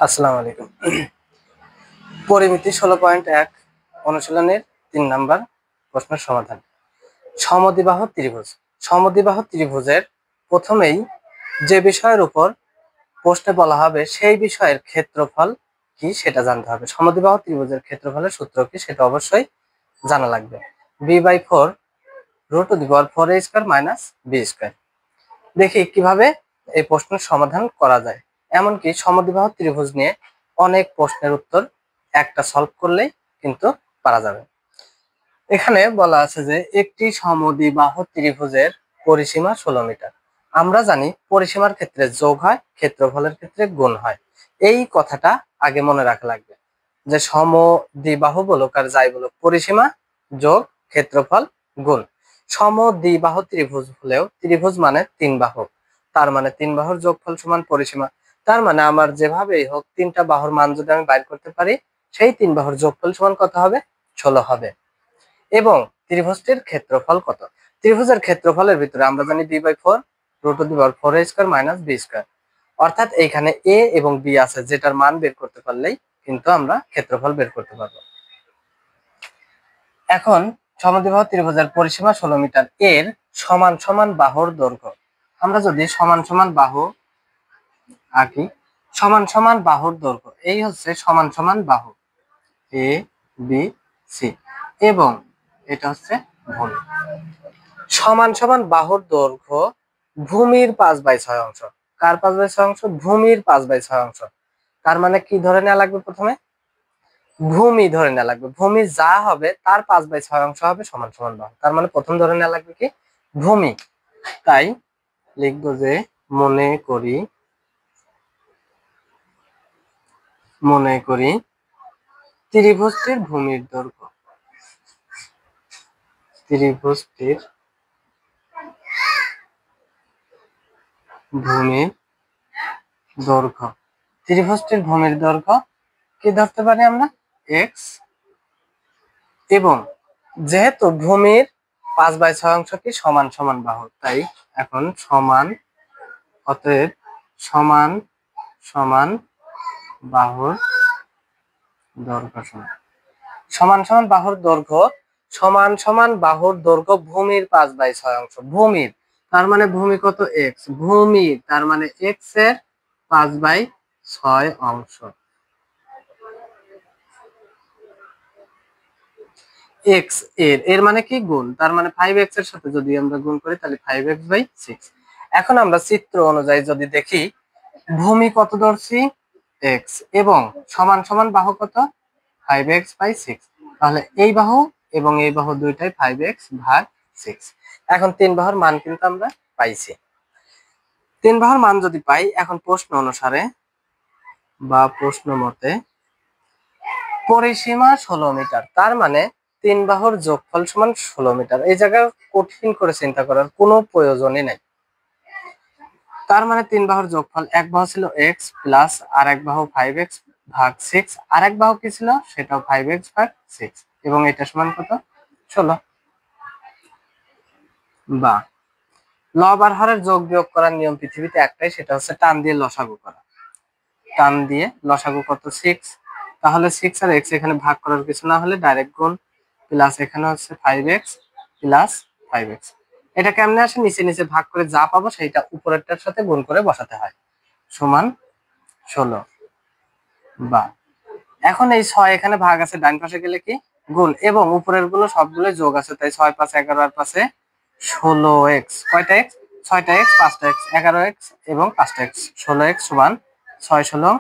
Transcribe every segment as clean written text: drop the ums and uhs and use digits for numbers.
আসসালামু আলাইকুম। পরিমিতি 16.1 অনুশীলনের 3 নাম্বার প্রশ্নের সমাধান। সমদ্বিবাহু ত্রিভুজ। সমদ্বিবাহু ত্রিভুজের প্রথমেই যে বিষয়ের উপর প্রশ্নে বলা হবে সেই বিষয়ের ক্ষেত্রফল কি সেটা জানতে হবে। সমদ্বিবাহু ত্রিভুজের ক্ষেত্রফলের সূত্র কি সেটা অবশ্যই জানা লাগবে। b/4 √4a² - b²। দেখি কিভাবে এই প্রশ্নের সমাধান করা যায়। এমনকি সমদ্বিবাহু ত্রিভুজ নিয়ে অনেক প্রশ্নের উত্তর একটা সলভ করলেই কিন্তু পারা যাবে। এখানে বলা আছে যে একটি সমদ্বিবাহু ত্রিভুজের পরিসীমা 16 মিটার। আমরা জানি পরিসীমার ক্ষেত্রে যোগ হয়, ক্ষেত্রফলের ক্ষেত্রে গুণ হয়। এই কথাটা আগে মনে রাখা লাগবে যে সমদ্বিবাহু বলুক আর যাই বলুক, পরিসীমা যোগ ক্ষেত্রফল গুণ। সমদ্বিবাহু ত্রিভুজ হলেও ত্রিভুজ মানে 3 বাহু, তার মানে 3 বাহুর যোগফল সমান পরিসীমা। তার মানে আমার যেভাবেই হোক 3টা বাহুর মান যদি আমি বাইর করতে পারি, সেই 3 বাহুর যোগফল সমান কত হবে? 16 হবে। এবং ত্রিভুজটির ক্ষেত্রফল কত? ত্রিভুজের ক্ষেত্রফলের ভিতরে আমরা জানি b/4 √4a² - b²। অর্থাৎ এইখানে a এবং b আছে, যেটার মান বের করতে পারলেই কিন্তু আমরা ক্ষেত্রফল বের করতে পারবো। এখন সমদ্বিবাহু ত্রিভুজের পরিসীমা 16 মিটার, এর সমান সমান বাহুর দৈর্ঘ্য। আমরা যদি সমান সমান বাহু আঁকি, সমান সমান বাহুর দৈর্ঘ্য, এই হচ্ছে সমান সমান বাহু a b c এবং এটা হচ্ছে ভূমি। সমান সমান বাহুর দৈর্ঘ্য ভূমির 5/6 অংশ। কার 5/6 অংশ? ভূমির 5/6 অংশ। তার মানে কি ধরে নেওয়া লাগবে? প্রথমে ভূমি ধরে নেওয়া লাগবে। ভূমি যা হবে তার 5/6 অংশ হবে সমান সমান বাহু। তার মানে প্রথম ধরে নেওয়া লাগবে কি? ভূমি। তাই লিখবো যে মনে করি ত্রিভুজটির ভূমির দৈর্ঘ্য। ত্রিভুজটির ভূমির দৈর্ঘ্য। ত্রিভুজটির ভূমির দৈর্ঘ্য কি ধরতে পারি আমরা? x। এবং যেহেতু ভূমির 5/6 অংশ কি? সমান সমান বাহু, তাই এখন সমান, অতএব সমান সমান বাহুর দৈর্ঘ্য সমান সমান বাহুর দৈর্ঘ্য সমান সমান বাহুর দৈর্ঘ্য ভূমির 5/6 অংশ। ভূমির তার মানে ভূমি কত? x। ভূমি তার মানে x এর 5/6 অংশ। x এর মানে কি? গুণ। তার মানে 5x এর সাথে যদি আমরা গুণ করি তাহলে 5x/6। এখন আমরা চিত্র অনুযায়ী যদি দেখি, ভূমি কত ধরছি? x এবং সমান সমান বাহু কত? 5x/6। তাহলে এই বাহু এবং এই বাহু দুইটাই 5x/6। এখন 3 বাহুর মান কিন্তু আমরা পাইছি। 3 বাহুর মান যদি পাই, এখন প্রশ্ন অনুসারে বা প্রশ্ন মতে পরিসীমা 16 মিটার, তার মানে 3 বাহুর যোগফল সমান 16 মিটার। এই জায়গায় কঠিন করে চিন্তা করার কোনো প্রয়োজনই নাই। তার মানে 3 বাহুর যোগফল, এক বাহু ছিল x প্লাস আর এক বাহু 5x/6, আর এক বাহু কি ছিল? সেটাও 5x/6 এবং এটা সমান কত? 16। বা লব আর হরের যোগ বিয়োগ করার নিয়ম পৃথিবীতে একটাই, সেটা হচ্ছে টান দিয়ে লসাগু করা। টান দিয়ে লসাগু কত? 6। তাহলে 6 আর x এখানে ভাগ করার কিছু না হলে ডাইরেক্ট গুণ, প্লাস এখানে হচ্ছে 5x প্লাস 5x। এটা কেমনে আসে? নিচে নিচে ভাগ করে যা পাবো সেইটা উপরেরটার সাথে গুণ করে বসাতে হয়, সমান 16। বা এখন এই 6 এখানে ভাগ আছে, ডান পাশে গেলে কি? গুণ, এবং উপরের গুলো সবগুলো যোগ আছে, তাই 6 5 11 আর পাশে 16x। কয়টা x? 6টা x, 5টা x, 11x এবং 5টা x। 16x সমান 6 16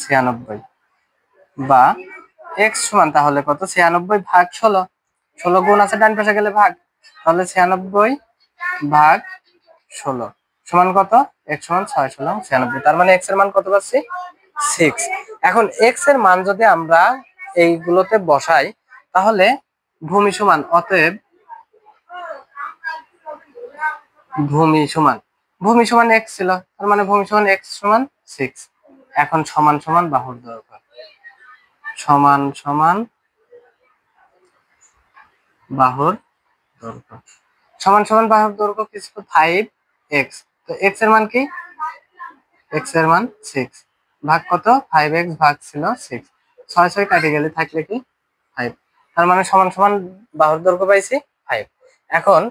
96। বা x সমান তাহলে কত? 96/16। 16 গুণ আছে ডান পাশে গেলে ভাগ, তাহলে 96/16 সমান কত? x সমান 6 16 96। তার মানে x এর মান কত পাচ্ছি? 6। এখন x এর মান যদি আমরা এইগুলোতে বসাই, তাহলে ভূমি সমান, অতএব ভূমি সমান x ছিল, তার মানে ভূমি সমান x সমান 6। এখন সমান সমান বাহুর দৈর্ঘ্য, সমান সমান বাহুর দৈর্ঘ্য, সমান সমান বাহুর দৈর্ঘ্য কিছু 5x। তো x এর মান কি? x এর মান 6। ভাগ কত 5x ভাগ ছিল 6, 6 6 কাটে গেলে থাকলে কি 5, তার মানে সমান সমান বাহুর দৈর্ঘ্য পাইছি 5। এখন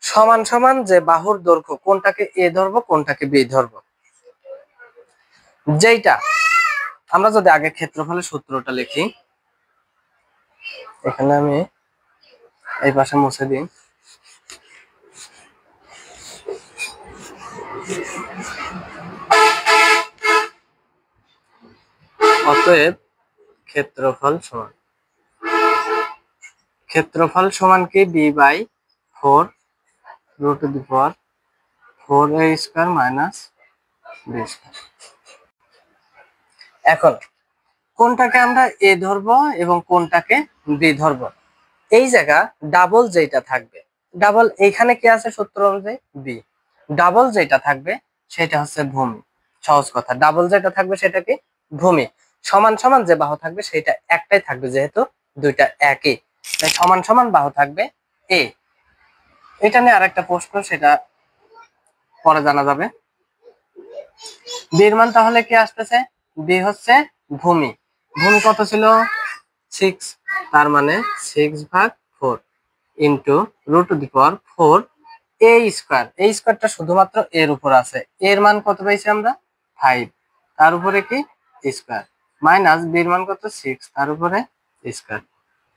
সমান সমান যে বাহুর দৈর্ঘ্য কোনটাকে a ধরবো কোনটাকে b ধরবো, যেইটা আমরা যদি আগে ক্ষেত্রফলের সূত্রটা লিখি, এখানে আমি এই পাশে মুছে দিই। অতএব ক্ষেত্রফল সমান কি b/4 √4a² মাইনাস b²। এখন কোনটাকে আমরা a ধরবো এবং কোনটাকে b ধরবো, এই জায়গা ডাবল যেটা থাকবে, ডাবল এইখানে কি আছে সূত্র অনুযায়ী b, ডাবল যেটা থাকবে সেটা হচ্ছে ভূমি। সহজ কথা, ডাবল যেটা থাকবে সেটা কি ভূমি। সমান সমান যে বাহু থাকবে সেটা একটাই থাকবে, যেহেতু দুইটা একই, তাই সমান সমান বাহু থাকবে a। এটা নিয়ে আরেকটা প্রশ্ন, সেটা পরে জানা যাবে। b এর মান তাহলে কি আসতেছে, b হচ্ছে ভূমি। ভূমি কত ছিল 6, তার মানে 6/4 ইন্টু √4 a²। a²টা শুধুমাত্র এর উপর আছে, এর মান কত পাইছি আমরা 5, তার উপরে কি স্কয়ার, মাইনাস b এর মান কত 6, তার উপরে স্কয়ার,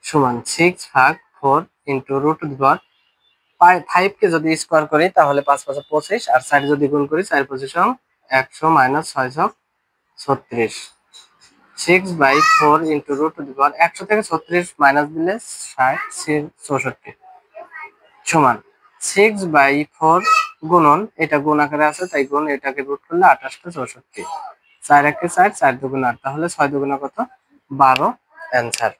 সমান 6/4 ইন্টু √4। 5 কে যদি স্কয়ার করি তাহলে 5 5 25, আর 4 যদি গুণ করি 4 25 100 মাইনাস 6 36। 6/4 ইন্টু √4, 100 থেকে 36 মাইনাস দিলে 60 64 সমান 6/4 গুণন, এটা গুণ আকারে আছে তাই গুণ, এটাকে রুট করলে 28 টা 64, 4 একে 4, 4 দুগুণ 8, তাহলে 6 দুগুণে কত 12 অ্যান্সার।